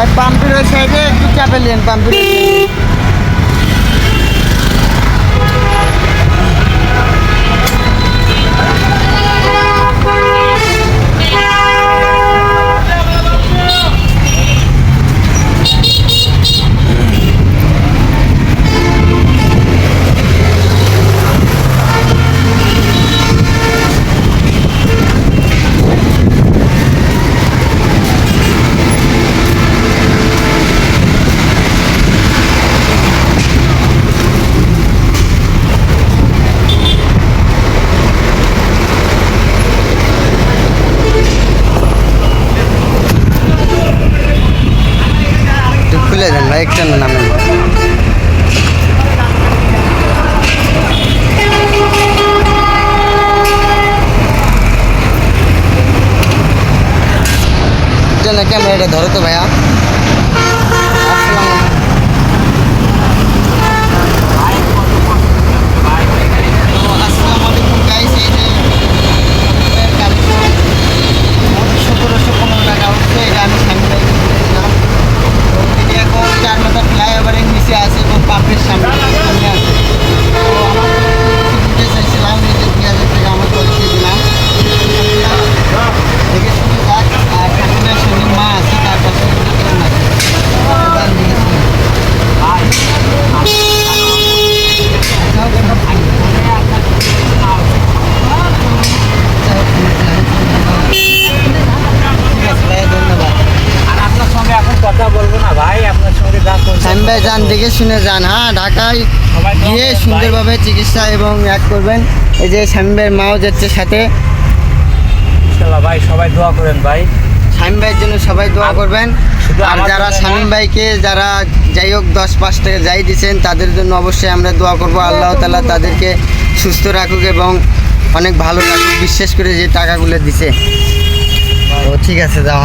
ভাই পাম্পের ওই সাইডে একটু চাপে নেন, পাম্পের ওই সাইডে। খুলে দেন ভাই, একটা নামেন। ক্যামেরাটা ধরো তো ভাইয়া। ভাই যান, দেখে শুনে যান। হ্যাঁ, ঢাকায় গিয়ে সুন্দরভাবে চিকিৎসা এবং এক করবেন। এই যে শামীম ভাইয়ের মাও যাচ্ছে সাথে। ভাই সবাই দোয়া করেন ভাই, শামীম ভাইয়ের জন্য সবাই দোয়া করবেন। আর যারা শামীম ভাইকে যারা যাই হোক 10-5 টাকা যাই দিচ্ছেন তাদের জন্য অবশ্যই আমরা দোয়া করব। আল্লাহ তাআলা তাদেরকে সুস্থ রাখুক এবং অনেক ভালো রাখুক, বিশ্বাস করে যে টাকাগুলো দিছে। তো ঠিক আছে, যাও।